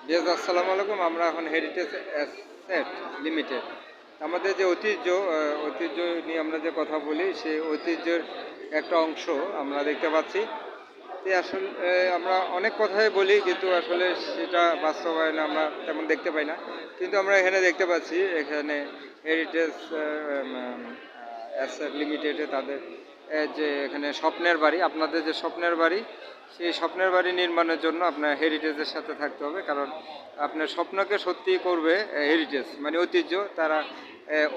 বেশ, আসসালামু আলাইকুম। আমরা এখন হেরিটেজ অ্যাসেট লিমিটেড আমাদের যে ঐতিহ্য নিয়ে আমরা যে কথা বলি, সেই ঐতিহ্যের একটা অংশ আমরা দেখতে পাচ্ছি। যে আসলে আমরা অনেক কথাই বলি, কিন্তু আসলে সেটা বাস্তবায়নে আমরা তেমন দেখতে পাই না। কিন্তু আমরা এখানে দেখতে পাচ্ছি, এখানে হেরিটেজ অ্যাসেট লিমিটেডে তাদের যে এখানে স্বপ্নের বাড়ি, আপনাদের যে স্বপ্নের বাড়ি, সেই স্বপ্নের বাড়ি নির্মাণের জন্য আপনার হেরিটেজের সাথে থাকতে হবে। কারণ আপনার স্বপ্নকে সত্যি করবে হেরিটেজ মানে ঐতিহ্য। তারা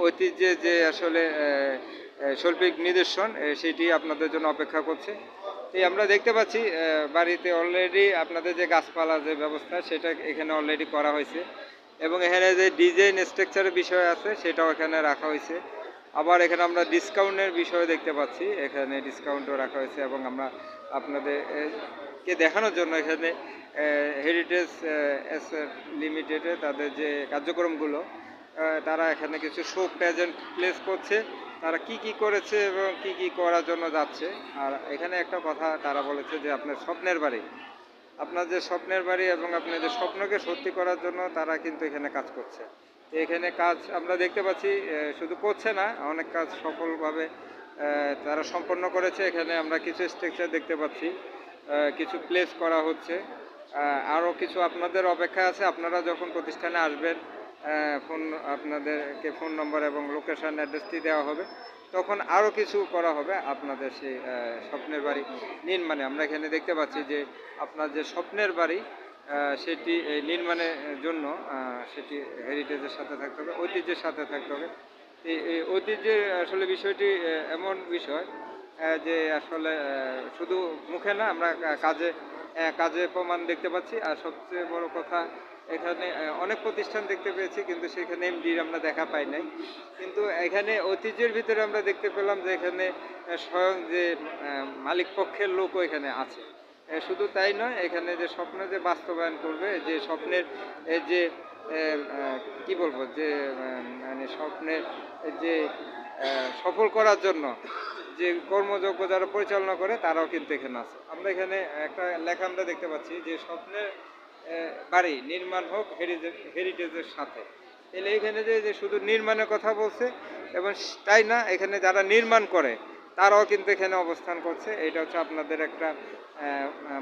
ঐতিহ্যে যে আসলে শৈল্পিক নিদর্শন, সেটি আপনাদের জন্য অপেক্ষা করছে। এই আমরা দেখতে পাচ্ছি বাড়িতে অলরেডি আপনাদের যে গাছপালা যে ব্যবস্থা, সেটা এখানে অলরেডি করা হয়েছে। এবং এখানে যে ডিজাইন স্ট্রাকচারের বিষয় আছে, সেটাও এখানে রাখা হয়েছে। আবার এখানে আমরা ডিসকাউন্টের বিষয় দেখতে পাচ্ছি, এখানে ডিসকাউন্টও রাখা হয়েছে। এবং আমরা আপনাদের কে দেখানোর জন্য এখানে হেরিটেজ অ্যাসেট লিমিটেডে তাদের যে কার্যক্রমগুলো, তারা এখানে কিছু শো প্রেজেন্ট প্লেস করছে, তারা কি কি করেছে এবং কি কি করার জন্য যাচ্ছে। আর এখানে একটা কথা তারা বলেছে যে আপনার স্বপ্নের বাড়ি, আপনার যে স্বপ্নের বাড়ি এবং আপনার যে স্বপ্নকে সত্যি করার জন্য তারা কিন্তু এখানে কাজ করছে। তো এখানে কাজ আমরা দেখতে পাচ্ছি, শুধু করছে না, অনেক কাজ সফলভাবে তারা সম্পন্ন করেছে। এখানে আমরা কিছু স্ট্রাকচার দেখতে পাচ্ছি, কিছু প্লেস করা হচ্ছে। আরও কিছু আপনাদের অপেক্ষা আছে। আপনারা যখন প্রতিষ্ঠানে আসবেন, ফোন আপনাদেরকে ফোন নম্বর এবং লোকেশন অ্যাড্রেসটি দেওয়া হবে, তখন আরও কিছু করা হবে আপনাদের সেই স্বপ্নের বাড়ি নির্মাণে। আমরা এখানে দেখতে পাচ্ছি যে আপনার যে স্বপ্নের বাড়ি, সেটি নির্মাণের জন্য সেটি হেরিটেজের সাথে থাকতে হবে, ঐতিহ্যের সাথে থাকতে হবে। এই ঐতিহ্যের আসলে বিষয়টি এমন বিষয় যে আসলে শুধু মুখে না, আমরা কাজে কাজে প্রমাণ দেখতে পাচ্ছি। আর সবচেয়ে বড় কথা, এখানে অনেক প্রতিষ্ঠান দেখতে পেয়েছি, কিন্তু সেখানে এমডির আমরা দেখা পাই নাই। কিন্তু এখানে ঐতিহ্যের ভিতরে আমরা দেখতে পেলাম যে এখানে স্বয়ং যে মালিক পক্ষের লোকও এখানে আছে। শুধু তাই নয়, এখানে যে স্বপ্ন যে বাস্তবায়ন করবে, যে স্বপ্নের যে কি বলবো, যে মানে স্বপ্নের যে সফল করার জন্য যে কর্মযজ্ঞ যারা পরিচালনা করে, তারাও কিন্তু এখানে আছে। আমরা এখানে একটা লেখা আমরা দেখতে পাচ্ছি যে স্বপ্নের বাড়ি নির্মাণ হোক হেরিটেজের সাথে। তাহলে এখানে যে শুধু নির্মাণের কথা বলছে, এবং তাই না, এখানে যারা নির্মাণ করে তারাও কিন্তু এখানে অবস্থান করছে। এটা হচ্ছে আপনাদের একটা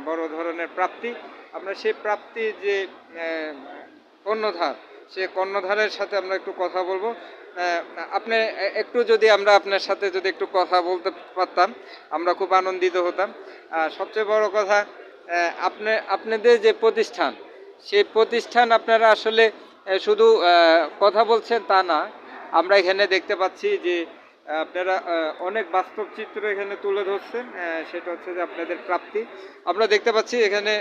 বড় ধরনের প্রাপ্তি। আমরা সেই প্রাপ্তি যে কর্ণধার, সে কর্ণধারের সাথে আমরা একটু কথা বলবো। আপনি একটু যদি আমরা আপনার সাথে যদি একটু কথা বলতে পারতাম, আমরা খুব আনন্দিত হতাম। আর সবচেয়ে বড় কথা, আপনাদের যে প্রতিষ্ঠান, সেই প্রতিষ্ঠান আপনারা আসলে শুধু কথা বলছেন তা না, আমরা এখানে দেখতে পাচ্ছি যে আপনারা অনেক বাস্তব চিত্র এখানে তুলে ধরছেন। সেটা হচ্ছে যে আপনাদের প্রাপ্তি। আমরা দেখতে পাচ্ছি এখানে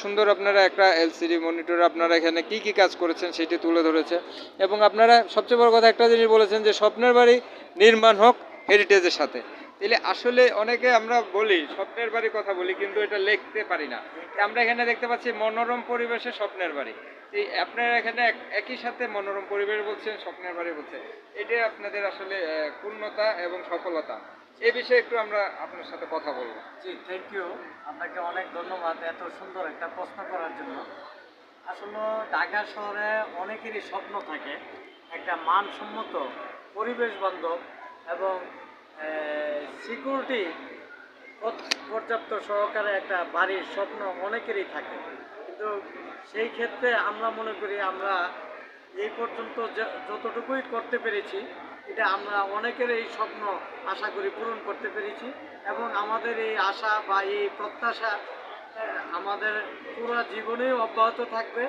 সুন্দর আপনারা একটা এলসিডি মনিটর আপনারা এখানে কি কি কাজ করেছেন সেটি তুলে ধরেছে। এবং আপনারা সবচেয়ে বড় কথা একটা জিনিস বলেছেন যে স্বপ্নের বাড়ি নির্মাণ হোক হেরিটেজের সাথে। তাহলে আসলে অনেকে আমরা বলি স্বপ্নের বাড়ির কথা বলি, কিন্তু এটা লিখতে পারি না। আমরা এখানে দেখতে পাচ্ছি মনোরম পরিবেশে স্বপ্নের বাড়ি। এই আপনারা এখানে একই সাথে মনোরম পরিবেশ বলছেন, স্বপ্নের বাড়ি বলছেন। এটাই আপনাদের আসলে পূর্ণতা এবং সফলতা। এই বিষয়ে একটু আমরা আপনার সাথে কথা বলবো। জি, থ্যাংক ইউ। আপনাকে অনেক ধন্যবাদ এত সুন্দর একটা প্রশ্ন করার জন্য। আসলে ঢাকা শহরে অনেকেরই স্বপ্ন থাকে একটা মানসম্মত, পরিবেশ বান্ধব এবং সিকিউরিটি পর্যাপ্ত সহকারে একটা বাড়ির স্বপ্ন অনেকেরই থাকে। কিন্তু সেই ক্ষেত্রে আমরা মনে করি আমরা এই পর্যন্ত যতটুকুই করতে পেরেছি, এটা আমরা অনেকের এই স্বপ্ন আশা করি পূরণ করতে পেরেছি। এবং আমাদের এই আশা বা এই প্রত্যাশা আমাদের পুরো জীবনেই অব্যাহত থাকবে।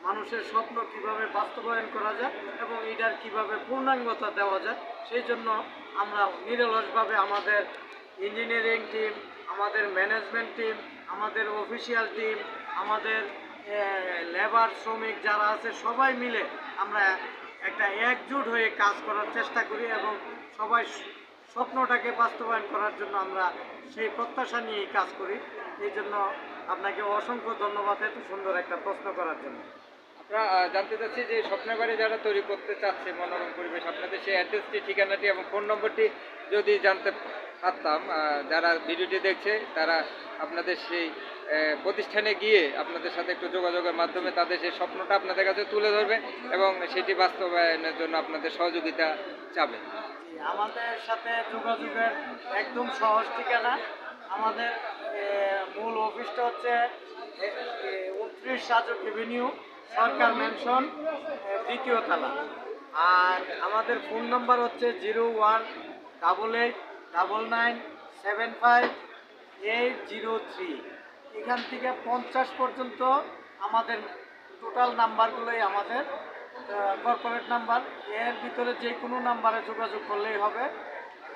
মানুষের স্বপ্ন কিভাবে বাস্তবায়ন করা যায় এবং এটার কিভাবে পূর্ণাঙ্গতা দেওয়া যায়, সেই জন্য আমরা নিরলসভাবে আমাদের ইঞ্জিনিয়ারিং টিম, আমাদের ম্যানেজমেন্ট টিম, আমাদের অফিসিয়াল টিম, আমাদের লেবার শ্রমিক যারা আছে, সবাই মিলে আমরা একটা একজোট হয়ে কাজ করার চেষ্টা করি এবং সবাই স্বপ্নটাকে বাস্তবায়ন করার জন্য আমরা সেই প্রত্যাশা নিয়েই কাজ করি। এই জন্য আপনাকে অসংখ্য ধন্যবাদ এত সুন্দর একটা প্রশ্ন করার জন্য। আমরা জানতে চাচ্ছি যে স্বপ্নের বাড়ি যারা তৈরি করতে চাচ্ছে মনোরম পরিবেশ, আপনাদের সেই অ্যাড্রেসটি, ঠিকানাটি এবং ফোন নম্বরটি যদি জানতে পারতাম, যারা ভিডিওটি দেখছে তারা আপনাদের সেই প্রতিষ্ঠানে গিয়ে আপনাদের সাথে একটু যোগাযোগের মাধ্যমে তাদের সেই স্বপ্নটা আপনাদের কাছে তুলে ধরবে এবং সেটি বাস্তবায়নের জন্য আপনাদের সহযোগিতা চাবে। জি, আমাদের সাথে যোগাযোগের একদম সহজ ঠিকানা। আমাদের মূল অফিসটা হচ্ছে 29 সাজক এভিনিউ, সরকার ম্যানশন, দ্বিতীয় তলা। আর আমাদের ফোন নাম্বার হচ্ছে 01889975 803। এখান থেকে 50 পর্যন্ত আমাদের টোটাল নাম্বারগুলোই আমাদের কর্পোরেট নাম্বার। এর ভিতরে যে কোনো নাম্বারে যোগাযোগ করলেই হবে।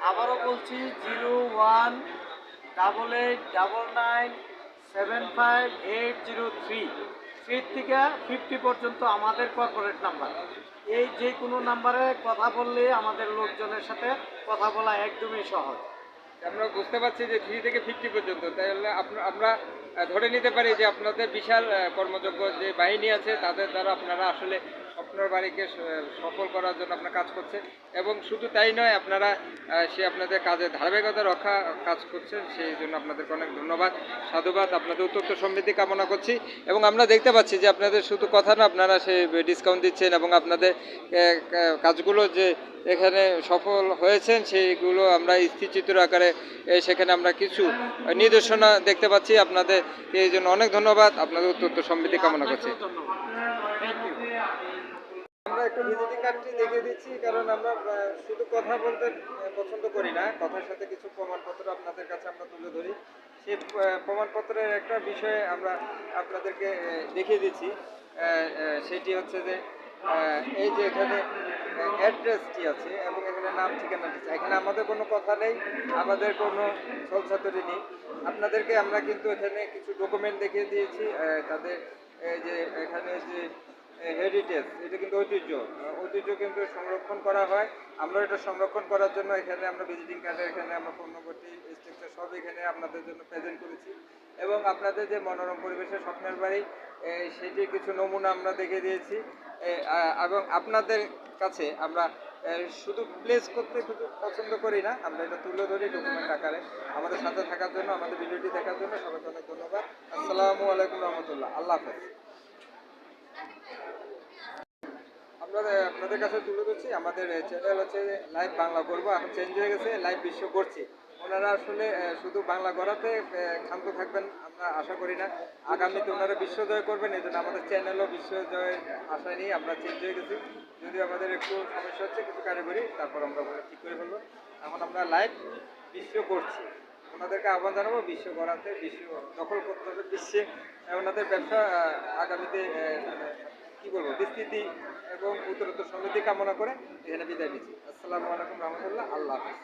আবারও বলছি 01889975 803। 3 থেকে 50 পর্যন্ত আমাদের কর্পোরেট নাম্বার। এই যে কোনো নাম্বারে কথা বললে আমাদের লোকজনের সাথে কথা বলা একদমই সহজ। আমরা বুঝতে পারছি যে 3 থেকে 50 পর্যন্ত, তাহলে আমরা ধরে নিতে পারি যে আপনাদের বিশাল কর্মযোগ্য যে বাহিনী আছে তাদের দ্বারা আপনারা আসলে স্বপ্নের বাড়িকে সফল করার জন্য আপনারা কাজ করছেন এবং শুধু তাই নয়, আপনারা সে আপনাদের কাজে ধারাবাহিকতা রক্ষা কাজ করছেন, সেই জন্য আপনাদেরকে অনেক ধন্যবাদ, সাধুবাদ। আপনাদের উত্তর সমৃদ্ধি কামনা করছি এবং আমরা দেখতে পাচ্ছি যে আপনাদের শুধু কথা না, আপনারা সেই ডিসকাউন্ট দিচ্ছেন এবং আপনাদের কাজগুলো যে এখানে সফল হয়েছেন সেইগুলো আমরা স্থিরচিত্র আকারে সেখানে আমরা কিছু নির্দেশনা দেখতে পাচ্ছি। আপনাদের এই জন্য অনেক ধন্যবাদ, আপনাদের উত্তর সমৃদ্ধি কামনা করছি। আপনাকেও ধন্যবাদ। Thank you. আমরা একটু ভিজিটিং কার্ডটি দেখিয়ে দিচ্ছি, কারণ আমরা শুধু কথা বলতে পছন্দ করি না, কথার সাথে কিছু প্রমাণপত্র আপনাদের কাছে আমরা তুলে ধরি। সেই প্রমাণপত্রের একটা বিষয়ে আমরা আপনাদেরকে দেখিয়ে দিচ্ছি। সেটি হচ্ছে যে এই যে এখানে অ্যাড্রেসটি আছে এবং এখানে নাম ঠিকানাটি আছে। এখানে আমাদের কোনো কথা নেই, আমাদের কোনো ছলছাতুরি নেই। আপনাদেরকে আমরা কিন্তু এখানে কিছু ডকুমেন্ট দেখিয়ে দিয়েছি। তাদের এই যে এখানে যে হেরিটেজ, এটা কিন্তু ঐতিহ্য কিন্তু সংরক্ষণ করা হয়। আমরা এটা সংরক্ষণ করার জন্য এখানে আমরা ভিজিটিং কার্ডে এখানে আমরা ফোন নম্বরটি, স্ট্রাকচার সব এখানে আপনাদের জন্য প্রেজেন্ট করেছি এবং আপনাদের যে মনোরম পরিবেশের স্বপ্নের বাড়ি সেটির কিছু নমুনা আমরা দেখিয়ে দিয়েছি এবং আপনাদের কাছে আমরা শুধু প্লেস করতে শুধু পছন্দ করি না, আমরা এটা তুলে ধরি ডকুমেন্ট আকারে। আমাদের সাথে থাকার জন্য, আমাদের ভিডিওটি দেখার জন্য সবাইকে অনেক ধন্যবাদ। আসসালামু আলাইকুম রহমতুল্লাহ, আল্লাহ হাফেজ। আপনাদের কাছে তুলে ধরছি, আমাদের চ্যানেল হচ্ছে লাইভ বাংলা করবো, এখন চেঞ্জ হয়ে গেছে লাইভ বিশ্ব করছি। ওনারা আসলে শুধু বাংলা করাতে ক্ষান্ত থাকবেন আমরা আশা করি না, আগামীতে ওনারা বিশ্বজয় করবেন, এই জন্য আমাদের চ্যানেলও বিশ্বজয়ের আশা নিয়ে আমরা চেঞ্জ হয়ে গেছি। যদিও আমাদের একটু সমস্যা হচ্ছে কিছু কারিগরি, তারপর আমরা ঠিক করে ফেলবো। এখন আমরা লাইভ বিশ্ব করছি, ওনাদেরকে আহ্বান জানাবো বিশ্ব করাতে, বিশ্ব দখল করতে হবে বিশ্বে। ওনাদের ব্যবসা আগামীতে কি বলবো বিস্তৃতি এবং উত্তরোত্তর সমৃদ্ধি কামনা করে এখানে বিদায় নিচ্ছি। আসসালামু আলাইকুম রহমতুল্লাহ, আল্লাহ হাফেজ।